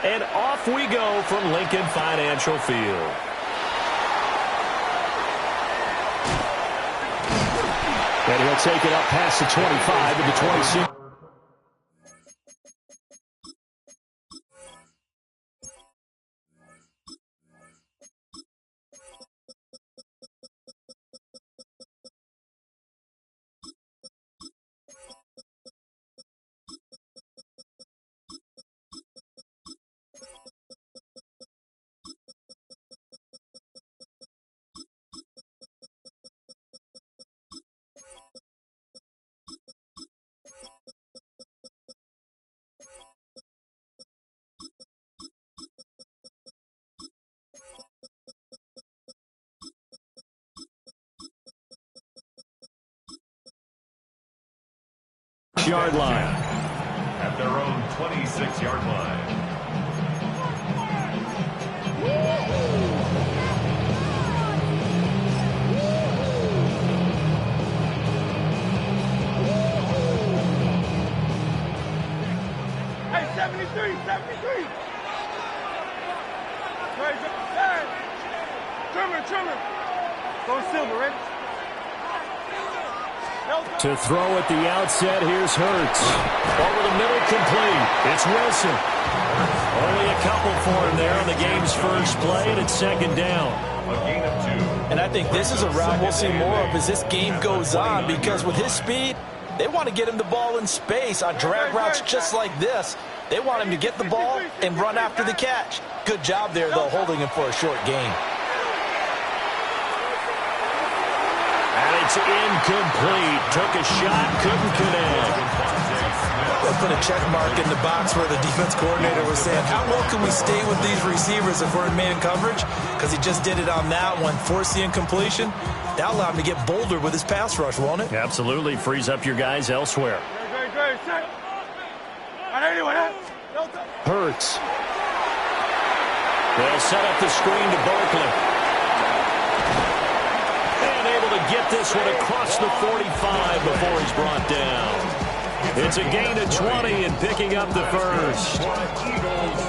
And off we go from Lincoln Financial Field. And he'll take it up past the 25 into 26. Yard line. At their own 26-yard line. Hey, 73, 73. Trimmer. Go silver, ready? To throw at the outset, here's Hurts. Over the middle, complete. It's Wilson. Only a couple for him there on the game's first play, and it's second down. A gain of 2. And I think this is a route we'll see more of as this game goes on, because with his speed, they want to get him the ball in space on drag routes just like this. They want him to get the ball and run after the catch. Good job there, though, holding him for a short gain. It's incomplete. Took a shot, couldn't connect. We'll put a check mark in the box where the defense coordinator was saying, how well can we stay with these receivers if we're in man coverage? Because he just did it on that one, forced the incompletion. That'll allow him to get bolder with his pass rush, won't it? Absolutely. Frees up your guys elsewhere. Hurts. They'll set up the screen to Barkley. To get this one across the 45 before he's brought down. It's a gain of 20 and picking up the first.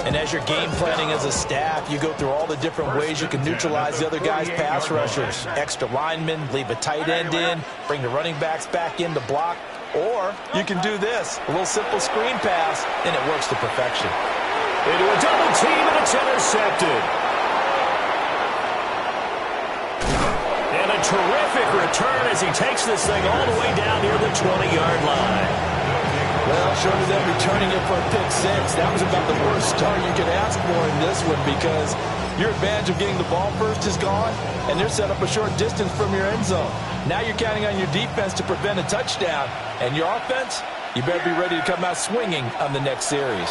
And as you're game planning as a staff, you go through all the different ways you can neutralize the other guy's pass rushers. Extra linemen, leave a tight end in, bring the running backs back in to block. Or you can do this, a little simple screen pass, and it works to perfection. Into a double team, and it's intercepted. And a terrific return as he takes this thing all the way down near the 20-yard line. Well, short of them returning it for a pick six, that was about the worst start you could ask for in this one, because your advantage of getting the ball first is gone, and they're set up a short distance from your end zone. Now you're counting on your defense to prevent a touchdown, and your offense, you better be ready to come out swinging on the next series.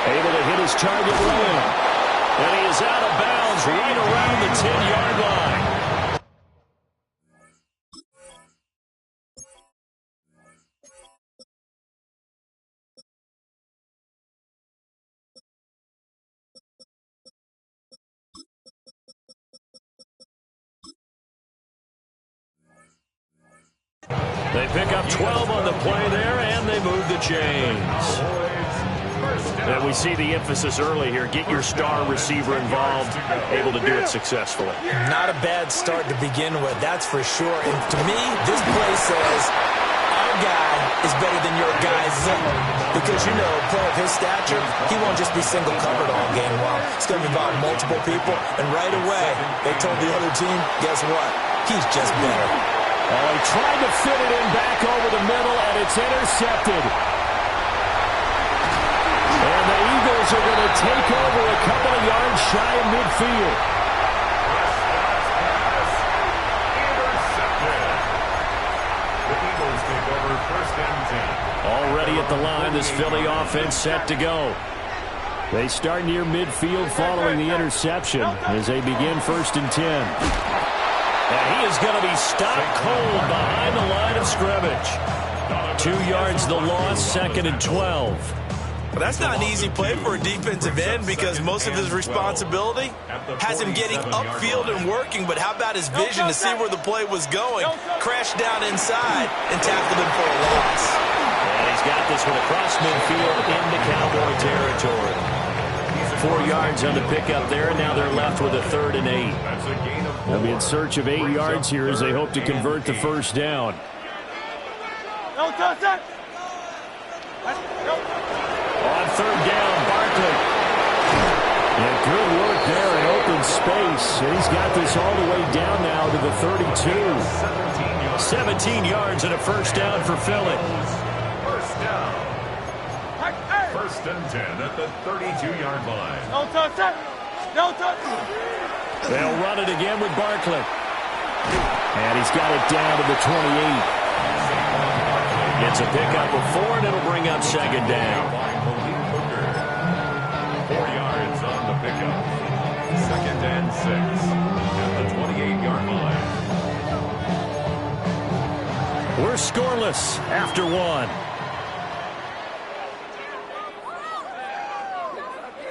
Able to hit his target running. And he is out of bounds right around the 10-yard line. They pick up 12 on the play there, and they move the chains. And we see the emphasis early here. Get your star receiver involved, able to do it successfully. Not a bad start to begin with, that's for sure. And to me, this play says our guy is better than your guy's. Because, you know, a player of his stature, he won't just be single covered all game long. It's going to involve multiple people. And right away, they told the other team, guess what? He's just better. Well, he tried to fit it in back over the middle, and it's intercepted. And the Eagles are going to take over a couple of yards shy of midfield. The Eagles take over first and 10. Already at the line, this Philly offense set to go. They start near midfield following the interception as they begin first and 10. And he is going to be stopped cold behind the line of scrimmage. 2 yards the loss, second and 12. Well, that's not an easy play for a defensive end, because most of his responsibility has him getting upfield and working. But how about his vision to see where the play was going? Crashed down inside and tackled him for a loss. And he's got this one across midfield into Cowboy territory. 4 yards on the pickup there, and now they're left with a 3rd and 8. That's a gain of 4. They'll be in search of 8 yards here as they hope to convert the first down. No touch that. On 3rd down, Barkley. Yeah, good work there in open space. And he's got this all the way down now to the 32. 17 yards and a first down for Philly. First down. First and 10 at the 32-yard line. No touch that. No touch. They'll run it again with Barkley. And he's got it down to the 28. It's a pickup of 4, and it'll bring up 2nd down. 4 yards on the pickup. 2nd and 6 at the 28-yard line. We're scoreless after 1.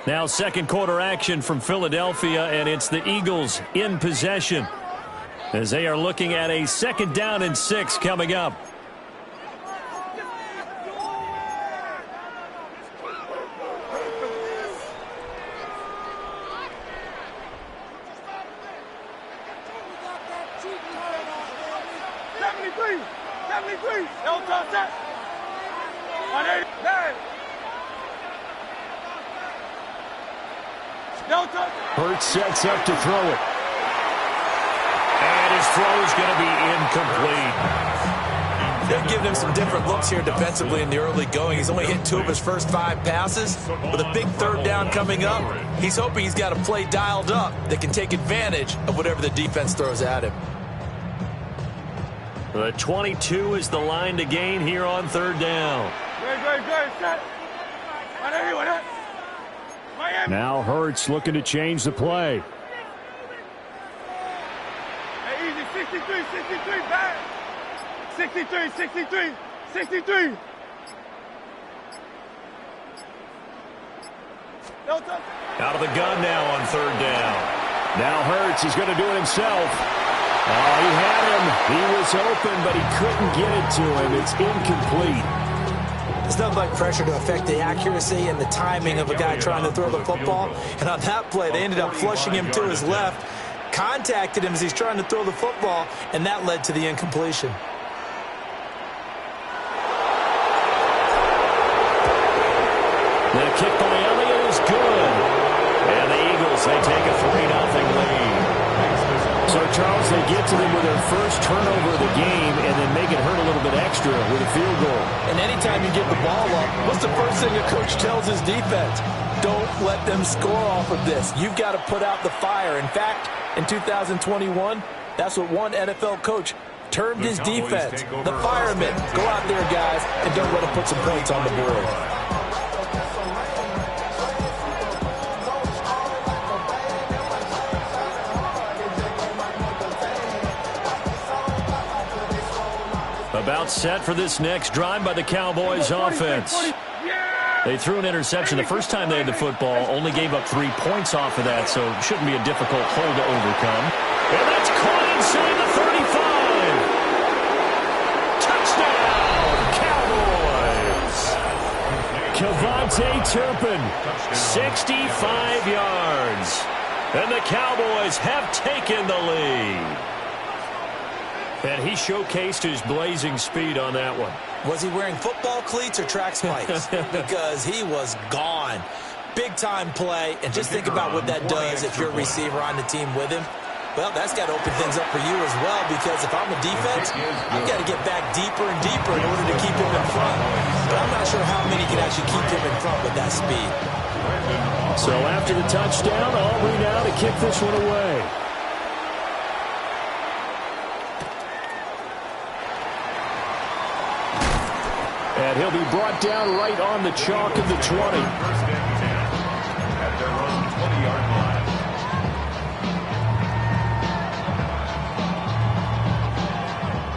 Now 2nd quarter action from Philadelphia, and it's the Eagles in possession as they are looking at a 2nd down and 6 coming up. Hurts sets up to throw it. And his throw is going to be incomplete. They're giving him some different looks here defensively in the early going. He's only hit 2 of his first 5 passes. With a big 3rd down coming up, he's hoping he's got a play dialed up that can take advantage of whatever the defense throws at him. The 22 is the line to gain here on 3rd down. Good, set. Now Hurts looking to change the play. Hey, easy, 63, back. 63. No touch. Out of the gun now on 3rd down. Now Hurts is going to do it himself. Oh, he had him. He was open, but he couldn't get it to him. It's incomplete. It's nothing like pressure to affect the accuracy and the timing of a guy trying to throw the football. And on that play, they ended up flushing him to his left, contacted him as he's trying to throw the football, and that led to the incompletion. The kick by Elliott is good. And the Eagles, they take a 3-0 lead. So, Charles, they get to them with their first turnover of the game and then make it hurt a little bit extra with a field goal. And anytime you give the ball up, what's the first thing a coach tells his defense? Don't let them score off of this. You've got to put out the fire. In fact, in 2021, that's what one NFL coach termed his defense. The firemen. Go out there, guys, and don't let them put some points on the board. About set for this next drive by the Cowboys offense. They threw an interception the first time they had the football, only gave up 3 points off of that, so it shouldn't be a difficult hole to overcome. And that's caught inside the 35. Touchdown, Cowboys! Kevontae Turpin, 65 yards. And the Cowboys have taken the lead. And he showcased his blazing speed on that one. Was he wearing football cleats or track spikes? Because he was gone. Big-time play, and just think about what that does if you're a receiver on the team with him. Well, that's got to open things up for you as well, because if I'm a defense, I've got to get back deeper and deeper in order to keep him in front. But I'm not sure how many can actually keep him in front with that speed. So after the touchdown, Aubrey now to kick this one away. And he'll be brought down right on the chalk of the 20. First and 10 at their own 20-yard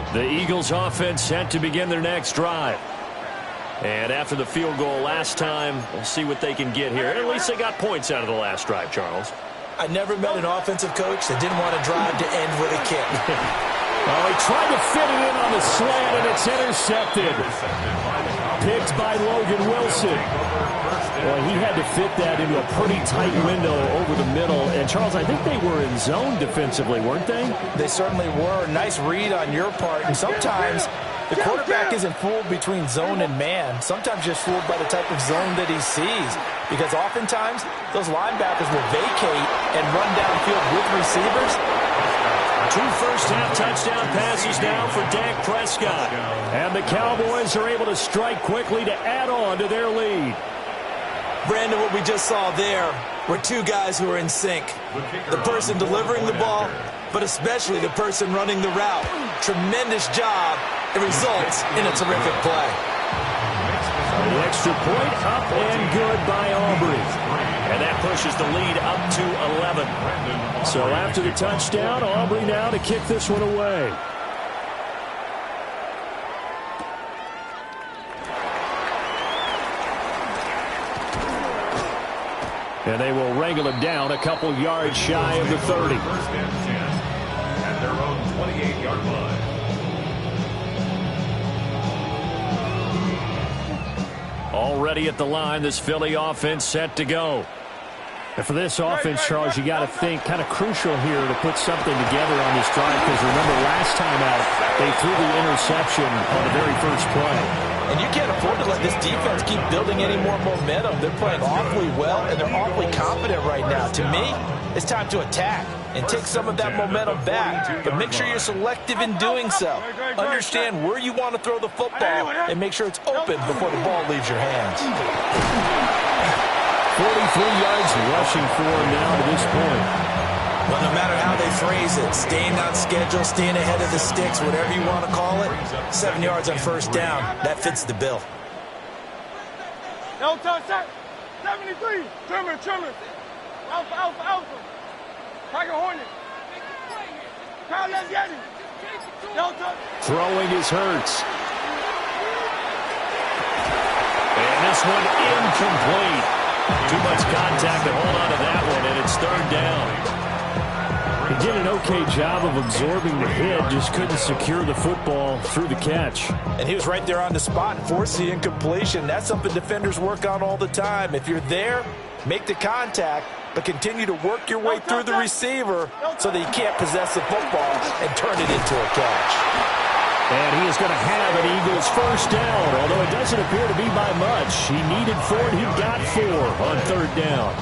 line. The Eagles offense set to begin their next drive. And after the field goal last time, we'll see what they can get here. At least they got points out of the last drive, Charles. I never met an offensive coach that didn't want to drive to end with a kick. Oh, he tried to fit it in on the slant, and it's intercepted. Picked by Logan Wilson. Well, he had to fit that into a pretty tight window over the middle. And, Charles, I think they were in zone defensively, weren't they? They certainly were. Nice read on your part. And sometimes the quarterback isn't fooled between zone and man. Sometimes just fooled by the type of zone that he sees. Because oftentimes, those linebackers will vacate and run downfield with receivers. 2 first-half touchdown passes now for Dak Prescott. And the Cowboys are able to strike quickly to add on to their lead. Brandon, what we just saw there were 2 guys who are in sync. The person delivering the ball, but especially the person running the route. Tremendous job. It results in a terrific play. The extra point up and good by Aubrey. And that pushes the lead up to 11. So after the touchdown, Aubrey now to kick this one away. And they will wrangle him down a couple yards shy of the 30. First and 10 at their own 28-yard line. Already at the line, this Philly offense set to go. And for this offense, Charles, you got to think kind of crucial here to put something together on this drive, because remember last time out, they threw the interception on the very first play. And you can't afford to let this defense keep building any more momentum. They're playing awfully well, and they're awfully confident right now. To me, it's time to attack and take some of that momentum back. But make sure you're selective in doing so. Understand where you want to throw the football and make sure it's open before the ball leaves your hands. 43 yards rushing for him now to this point. Well, no matter how they phrase it, staying on schedule, staying ahead of the sticks, whatever you want to call it, 7 yards on first down, that fits the bill. No touch, 73. Trimmer. Alpha. Tiger Hornet. Kyle, let's get him. No touch. Throwing is Hurts. And this one incomplete. Too much contact to hold on to that one, and it's third down. He did an okay job of absorbing the hit, just couldn't secure the football through the catch. And he was right there on the spot and forced the incompletion. That's something defenders work on all the time. If you're there, make the contact, but continue to work your way through the receiver so that he can't possess the football and turn it into a catch. And he is going to have an Eagles first down, although it doesn't appear to be by much. He needed 4, and he got 4 on third down.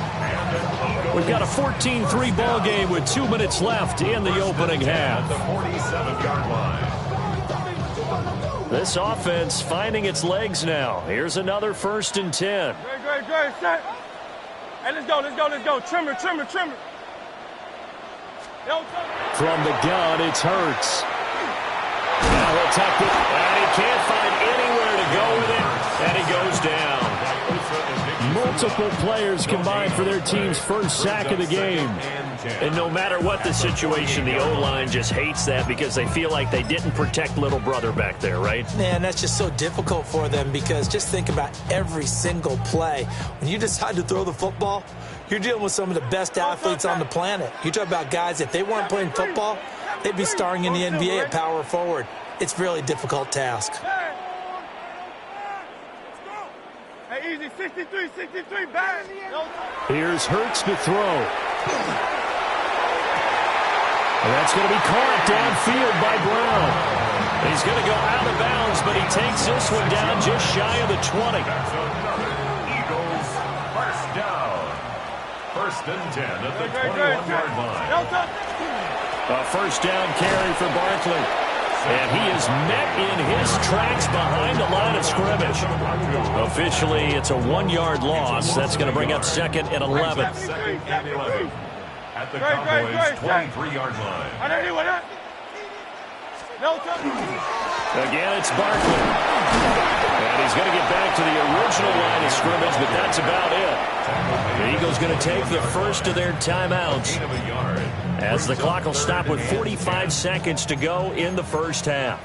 We've got a 14-3 ball game with 2 minutes left in the opening half. The 47-yard line. This offense finding its legs now. Here's another 1st and 10. Great, set. Hey, let's go. Trimmer. From the gun, it's Hurts. Now he'll tuck it, and he can't find anywhere to go with it, and he goes down. Multiple players combined for their team's first sack of the game. And no matter what the situation, the O-line just hates that because they feel like they didn't protect little brother back there, right? Man, that's just so difficult for them because just think about every single play. When you decide to throw the football, you're dealing with some of the best athletes on the planet. You talk about guys, if they weren't playing football, they'd be starring in the NBA at power forward. It's a really difficult task. Hey, easy, 63, bang. Here's Hurts to throw. And that's going to be caught downfield by Brown. He's going to go out of bounds, but he takes this one down just shy of the 20. Eagles first down. 1st and 10 at the 21-yard line. A first down carry for Barkley. And he is met in his tracks behind the line of scrimmage. Officially, it's a 1-yard loss. That's going to bring up 2nd and 11. 2nd and 11 at the Cowboys' 23-yard line. Again, it's Barkley. And he's going to get back to the original line of scrimmage, but that's about it. The Eagles going to take the first of their timeouts, as the clock will stop with 45 seconds to go in the first half.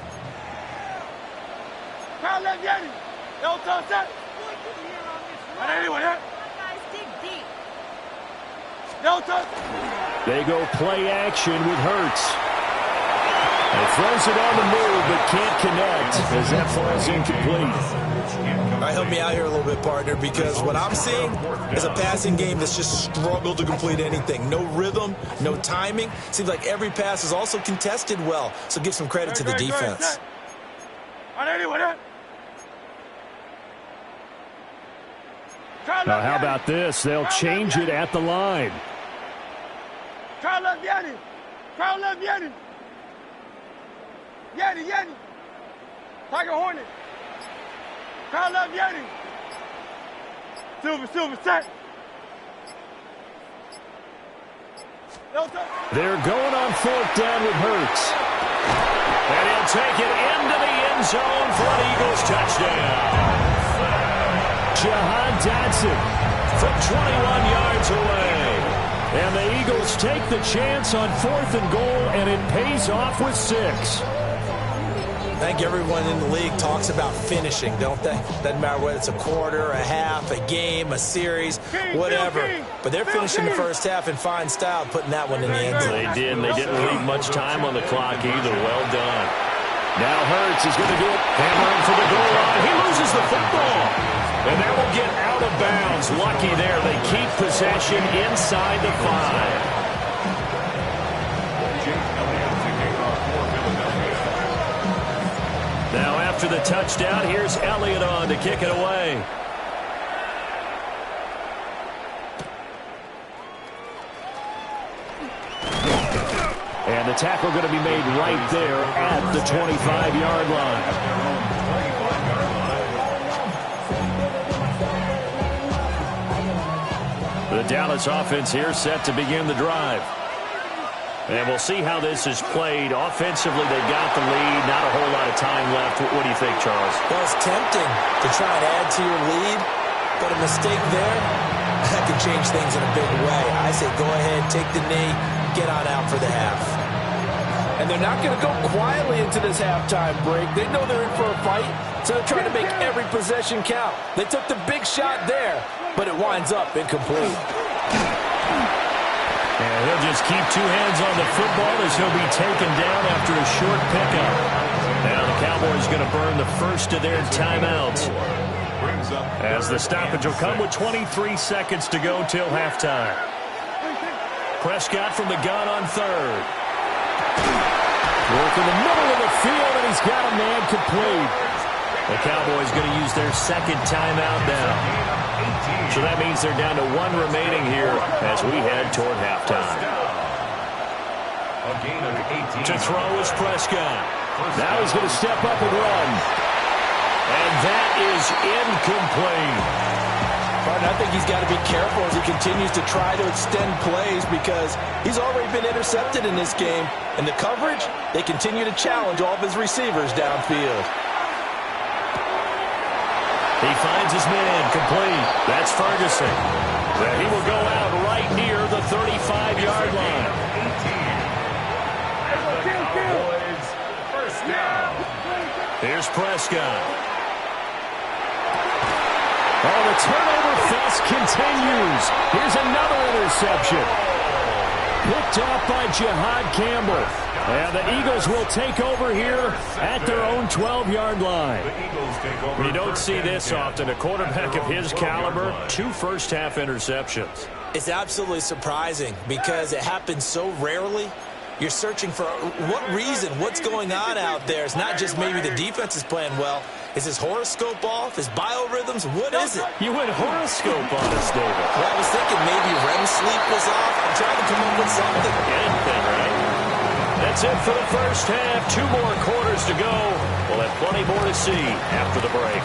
They go play action with Hurts. And throws it on the move, but can't connect as that falls incomplete. All right, help me out here a little bit, partner, because what I'm seeing is a passing game that's just struggled to complete anything. No rhythm, no timing. Seems like every pass is also contested well, so give some credit to the defense. Now, how about this? They'll change it at the line. Yanni. Tiger Hornet. Kyle up Yanni. Silver, set. They're going on fourth down with Hurts. And he'll take it into the end zone for an Eagles touchdown. Jahan Dotson from 21 yards away. And the Eagles take the chance on 4th and goal, and it pays off with 6. I think everyone in the league talks about finishing, don't they? Doesn't matter whether it's a quarter, a half, a game, a series, whatever. But they're finishing the first half in fine style, putting that one in the end zone. They did, and they didn't leave much time on the clock either. Well done. Now Hurts is going to do it. Hammering for the goal line. He loses the football. And that will get out of bounds. Lucky there. They keep possession inside the 5. Now after the touchdown, here's Elliott on to kick it away. And the tackle going to be made right there at the 25-yard line. The Dallas offense here set to begin the drive. And we'll see how this is played. Offensively, they've got the lead. Not a whole lot of time left. What do you think, Charles? Well, it's tempting to try and add to your lead, but a mistake there, that could change things in a big way. I say go ahead, take the knee, get on out for the half. And they're not going to go quietly into this halftime break. They know they're in for a fight, so they're trying to make every possession count. They took the big shot there, but it winds up incomplete. And he'll just keep two hands on the football as he'll be taken down after a short pickup. Now the Cowboys going to burn the first of their timeouts, as the stoppage will come with 23 seconds to go till halftime. Prescott from the gun on third. Work in the middle of the field, and he's got a man complete. The Cowboys going to use their second timeout now. So that means they're down to one remaining here as we head toward halftime. To throw is Prescott. Now he's going to step up and run. And that is incomplete. I think he's got to be careful as he continues to try to extend plays, because he's already been intercepted in this game. And the coverage, they continue to challenge all of his receivers downfield. He finds his man complete. That's Ferguson. And he will go out right near the 35-yard line. First down. Here's Prescott. Oh, the turnover fest continues. Here's another interception. Picked off by Jihad Campbell. And the Eagles will take over here at their own 12-yard line. You don't see this often. A quarterback of his caliber, 2 first-half interceptions. It's absolutely surprising because it happens so rarely. You're searching for what reason, what's going on out there. It's not just maybe the defense is playing well. Is his horoscope off? His biorhythms? What is it? You went horoscope on us, David. Well, I was thinking maybe REM sleep was off. I'm trying to come up with something. Anything, right? That's it for the first half. 2 more quarters to go. We'll have plenty more to see after the break.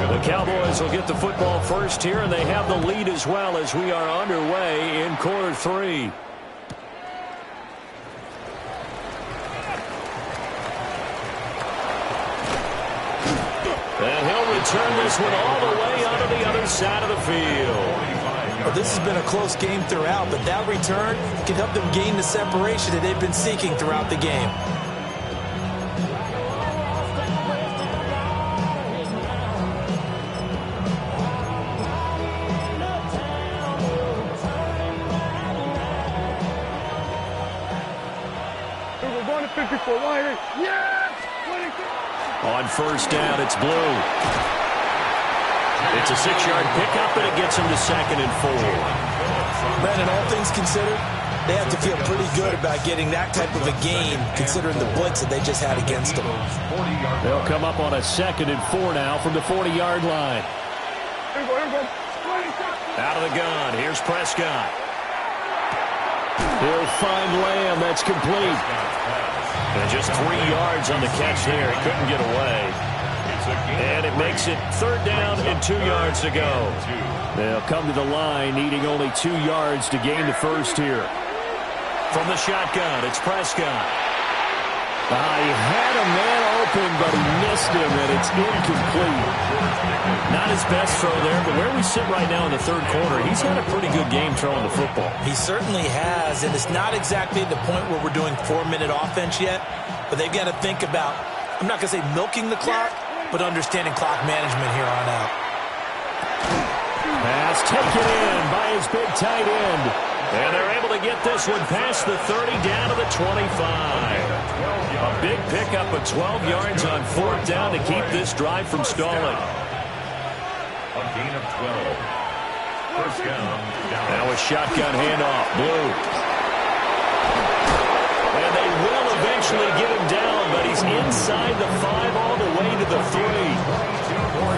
The Cowboys will get the football first here, and they have the lead as well as we are underway in quarter 3. And he'll return this one all the way onto the other side of the field. Well, this has been a close game throughout, but that return can help them gain the separation that they've been seeking throughout the game. We're going to 54. Yes! On first down, it's Blue. It's a 6-yard pickup, and it gets him to 2nd and 4. Brandon, all things considered, they have to feel pretty good about getting that type of a gain, considering the blitz that they just had against them. They'll come up on a 2nd and 4 now from the 40-yard line. Out of the gun, here's Prescott. He'll find Lamb. That's complete. And just 3 yards on the catch there. He couldn't get away. And it makes it 3rd down and 2 yards to go. They'll come to the line, needing only 2 yards to gain the first here. From the shotgun, it's Prescott. He had a man open, but he missed him, and it's incomplete. Not his best throw there, but where we sit right now in the 3rd quarter, he's had a pretty good game throwing the football. He certainly has, and it's not exactly the point where we're doing 4-minute offense yet, but they've got to think about, I'm not going to say milking the clock, but understanding clock management here on out. Pass taken in by his big tight end. And they're able to get this one past the 30 down to the 25. A big pickup of 12 yards on 4th down to keep this drive from stalling. A gain of 12. First down. Now a shotgun handoff. Blue. And they will eventually get him down, but he's inside the 5 all the way to the 3.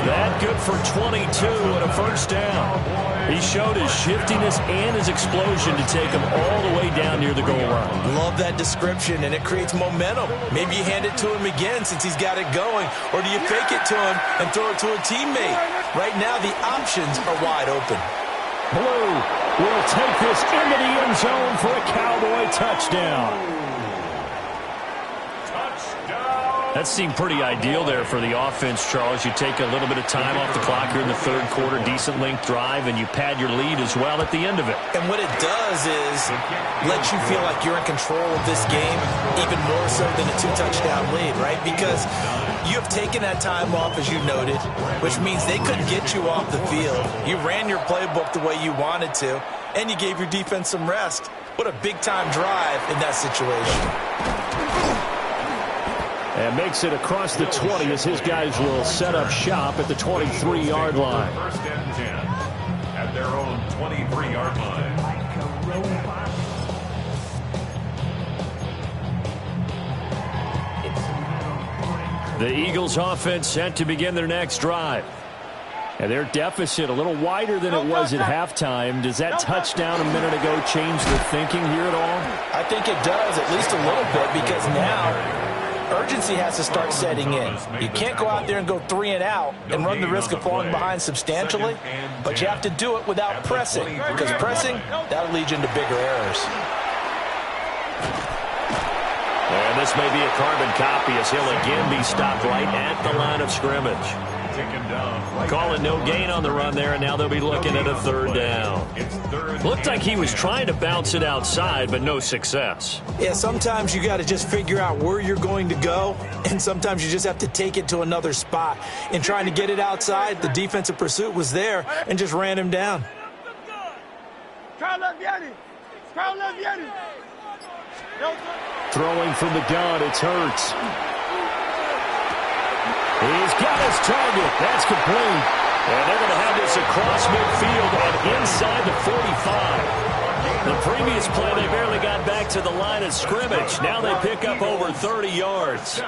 That good for 22 and a first down. He showed his shiftiness and his explosion to take him all the way down near the goal line. Love that description, and it creates momentum. Maybe you hand it to him again since he's got it going, or do you fake it to him and throw it to a teammate? Right now, the options are wide open. Blue will take this into the end zone for a Cowboy touchdown. That seemed pretty ideal there for the offense, Charles. You take a little bit of time off the clock here in the 3rd quarter, decent length drive, and you pad your lead as well at the end of it. And what it does is let you feel like you're in control of this game, even more so than a 2-touchdown lead, right? Because you have taken that time off, as you noted, which means they couldn't get you off the field. You ran your playbook the way you wanted to, and you gave your defense some rest. What a big-time drive in that situation. And makes it across the 20 as his guys will set up shop at the 23-yard line. First and 10 at their own 23-yard line. The Eagles offense set to begin their next drive. And their deficit a little wider than it was at halftime. Does that touchdown a minute ago change the thinking here at all? I think it does, at least a little bit, because now urgency has to start setting in. You can't go out there and go 3 and out and run the risk of falling behind substantially, but you have to do it without pressing, because pressing, that'll lead you into bigger errors. And this may be a carbon copy as he'll again be stopped right at the line of scrimmage. Calling no gain on the run there, and now they'll be looking at a 3rd down. Looked like he was trying to bounce it outside, but no success. Yeah, sometimes you got to just figure out where you're going to go, and sometimes you just have to take it to another spot. In trying to get it outside, the defensive pursuit was there and just ran him down. Throwing from the gun, it's Hurts. He's got his target. That's complete. And they're going to have this across midfield and inside the 45. The previous play, they barely got back to the line of scrimmage. Now they pick up over 30 yards. First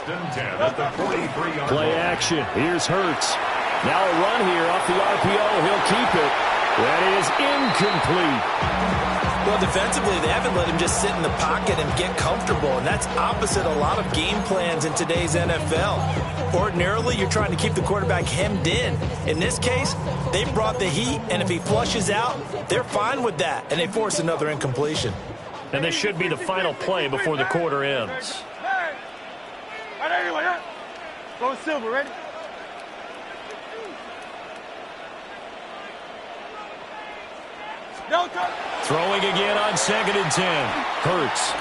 and 10 at the 43-yard Play line. action. Here's Hurts. Now a run here off the RPO. He'll keep it. That is incomplete. Well, defensively, they haven't let him just sit in the pocket and get comfortable, and that's opposite a lot of game plans in today's NFL. Ordinarily, you're trying to keep the quarterback hemmed in. In this case, they brought the heat, and if he flushes out, they're fine with that, and they force another incompletion. And this should be the final play before the quarter ends. Go Silver, ready? Throwing again on 2nd and 10. Hurts.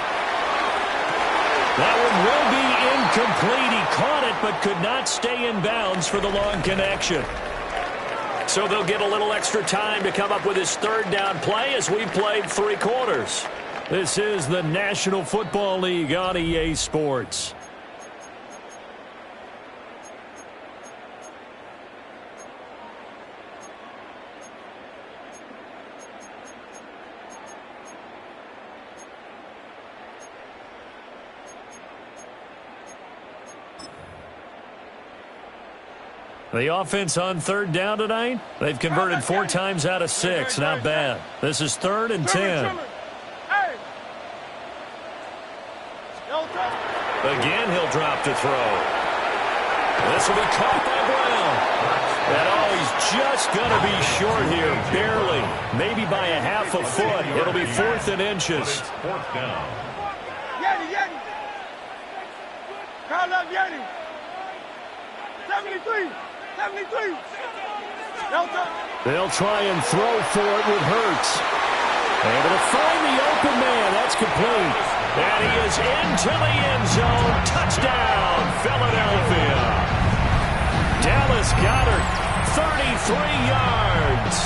That one will be incomplete. He caught it but could not stay in bounds for the long connection. So they'll get a little extra time to come up with his 3rd down play as we played 3 quarters. This is the National Football League on EA Sports. The offense on third down tonight, they've converted 4 times out of 6. Not bad. This is 3rd and 10. Again, he'll drop to throw. This will be caught by Brown. And he's just going to be short here, barely. Maybe by a half a foot. It'll be 4th and inches. 4th down. Yeti. Call up Yeti. 73. They'll try and throw for it with Hurts. Able to find the open man. That's complete. And he is into the end zone. Touchdown, Philadelphia. Dallas Goedert, 33 yards.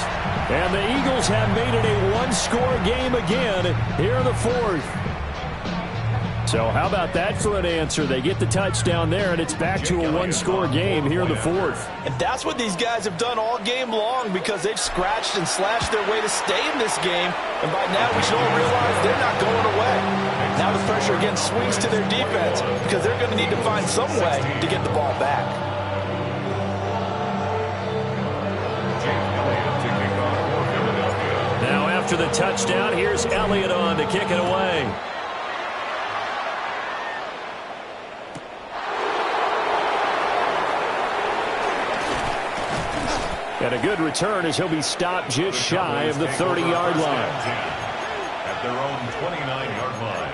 And the Eagles have made it a one-score game again here in the 4th. So how about that for an answer? They get the touchdown there, and it's back to a one-score game here in the 4th. And that's what these guys have done all game long because they've scratched and slashed their way to stay in this game. And by now we should all realize they're not going away. Now the pressure again swings to their defense because they're going to need to find some way to get the ball back. Now after the touchdown, here's Elliott on to kick it away. And a good return as he'll be stopped just shy of the 30-yard line. At their own 29-yard line.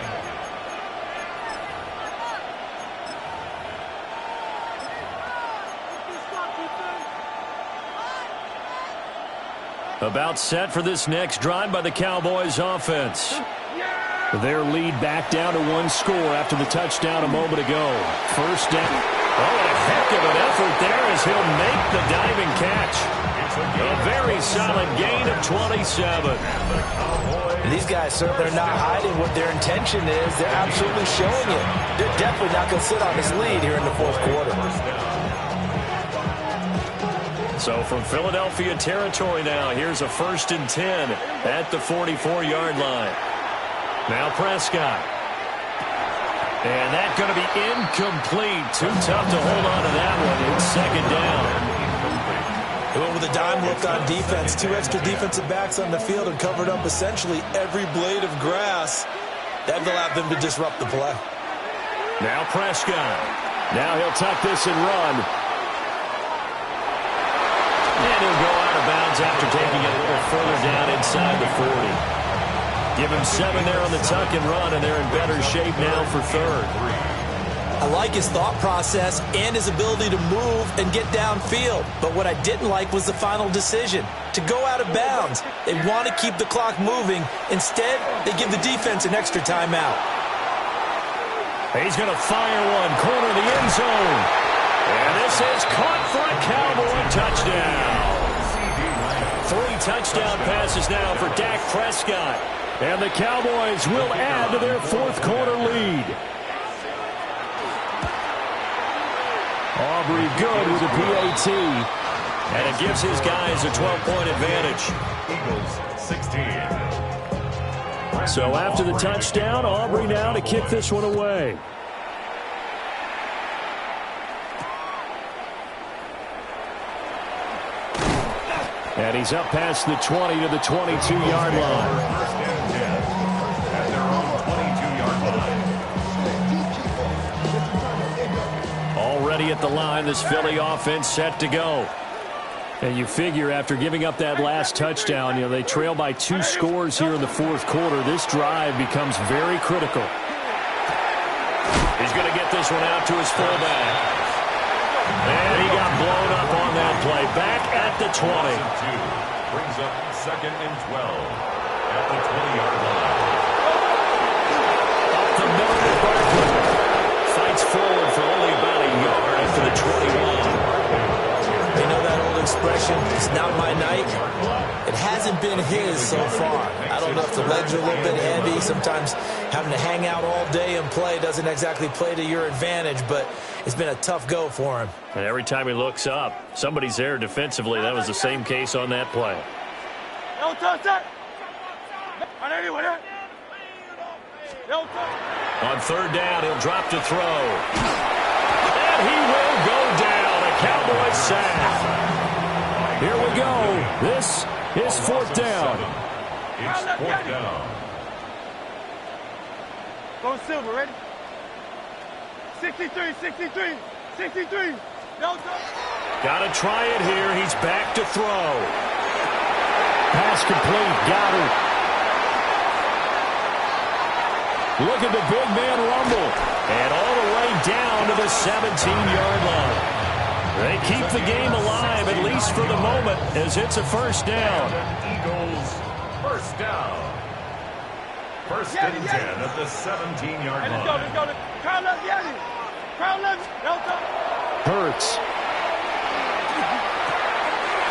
About set for this next drive by the Cowboys offense. Their lead back down to 1 score after the touchdown a moment ago. 1st down. Oh, and a heck of an effort there as he'll make the diving catch. A very solid gain of 27. And these guys certainly are not hiding what their intention is. They're absolutely showing it. They're definitely not going to sit on this lead here in the 4th quarter. So from Philadelphia territory now, here's a 1st and 10 at the 44-yard line. Now Prescott. And that's going to be incomplete. Too tough to hold on to that one. It's 2nd down. They went with a dime look on defense. 2 extra defensive backs on the field and covered up essentially every blade of grass. That allowed them to disrupt the play. Now Prescott. Now he'll tuck this and run. And he'll go out of bounds after taking it a little further down inside the 40. Give him 7 there on the tuck and run, and they're in better shape now for 3rd. I like his thought process and his ability to move and get downfield. But what I didn't like was the final decision, to go out of bounds. They want to keep the clock moving. Instead, they give the defense an extra timeout. He's going to fire one, corner of the end zone. And this is caught for a Cowboy touchdown. 3 touchdown passes now for Dak Prescott. And the Cowboys will add to their 4th quarter lead. Aubrey good with the PAT. And it gives his guys a 12-point advantage. Eagles 16. So after the touchdown, Aubrey now to kick this one away. And he's up past the 20 to the 22-yard line. At their own 22-yard line. Already at the line, this Philly offense set to go. And you figure after giving up that last touchdown, they trail by 2 scores here in the 4th quarter. This drive becomes very critical. He's going to get this one out to his fullback. And he got blown up on that play. Back at the 20. Brings up 2nd and 12 at the 20-yard line. Up the middle of Barkley. Fights forward for only about a yard after the 21. You know that old expression, it's not my night? It hasn't been his so far. I don't know if the legs are a little bit heavy. Sometimes having to hang out all day and play doesn't exactly play to your advantage, but it's been a tough go for him. And every time he looks up, somebody's there defensively. That was the same case on that play. No touch that. On third down, he'll drop to throw. And he will go down. A Cowboys sack. Here we go. This is fourth down. It's fourth down. Go Silver, ready? 63, 63, 63. No touch. Got to try it here. He's back to throw. Pass complete. Got it. Look at the big man rumble. And all the way down to the 17-yard line. They keep the game alive, at least for the moment, as it's a first down. Eagles, first down. First and 10 at the 17-yard line. Let's go. Crowd left, Yanni. Crowd left. No touch. Hurts.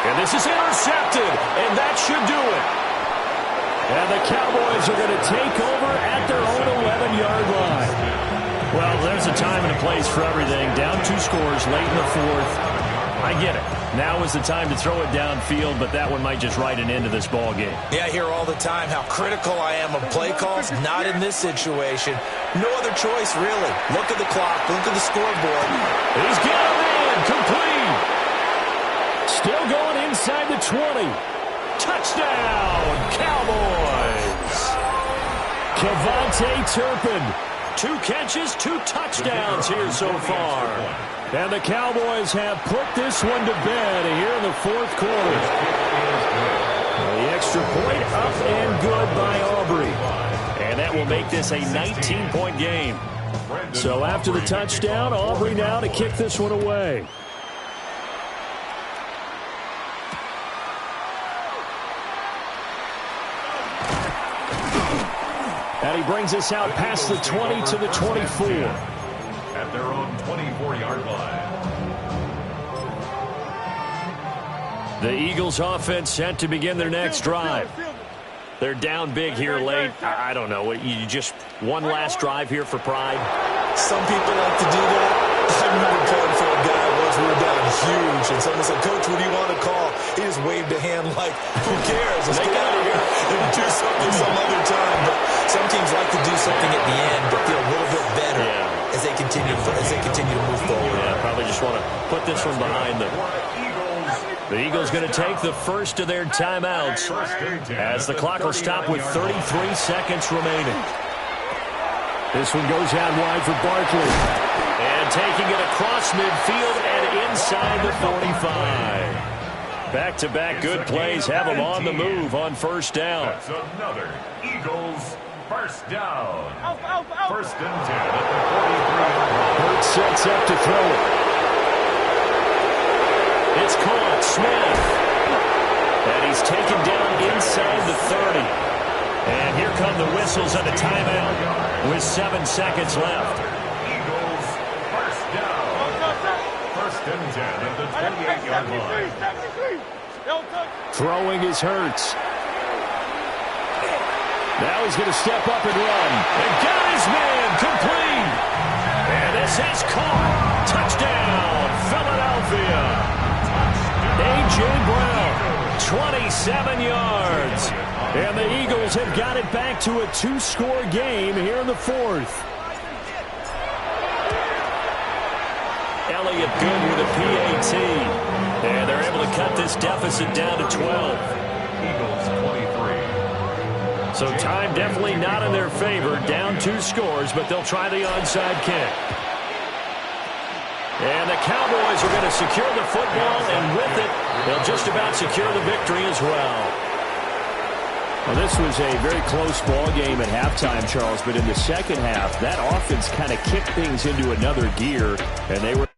And this is intercepted, and that should do it. And the Cowboys are going to take over at their own 11-yard line. Well, there's a time and a place for everything. Down 2 scores late in the fourth. I get it. Now is the time to throw it downfield, but that one might just write an end to this ball game. Yeah, I hear all the time how critical I am of play calls. Not in this situation. No other choice, really. Look at the clock. Look at the scoreboard. He's got it in. Complete. Still going inside the 20. Touchdown, Cowboys. Kevontae Turpin. 2 catches, 2 touchdowns here so far. And the Cowboys have put this one to bed here in the fourth quarter. The extra point up and good by Aubrey. And that will make this a 19-point game. So after the touchdown, Aubrey now to kick this one away. And he brings us out past the 20 to the 24. At their own 24-yard line. The Eagles offense set to begin their next drive. They're down big here late. I don't know. You just one last drive here for pride? Some people like to do that. I remember playing for a guy once we were down huge, and someone said, "Coach, what do you want to call?" He just waved a hand like, "Who cares? Let's get out of here and do something some other time." But some teams like to do something at the end, but feel a little bit better as they continue to move forward. Yeah, probably just want to put this one behind them. The Eagles going to take the first of their timeouts as the clock will stop with 33 seconds remaining. This one goes out wide for Barkley. And taking it across midfield and inside the 45. Back-to-back good plays have them on the move on first down. That's another Eagles first down. Out. First and 10 at the 43. Hurts sets up to throw it. It's caught. Smith. And he's taken down inside the 30. And here come the whistles and a timeout with 7 seconds left. Eagles first down. First and 10 at the 28-yard line. 73. No touch. Throwing is Hurts. Now he's going to step up and run. And got his man complete. And this is caught. Touchdown, Philadelphia. A.J. Brown, 27 yards. And the Eagles have got it back to a 2-score game here in the fourth. Elliott good with a PAT. And they're able to cut this deficit down to 12. Eagles 23. So time definitely not in their favor. Down 2 scores, but they'll try the onside kick. And the Cowboys are going to secure the football, and with it, they'll just about secure the victory as well. Well, this was a very close ball game at halftime, Charles, but in the second half, that offense kind of kicked things into another gear, and they were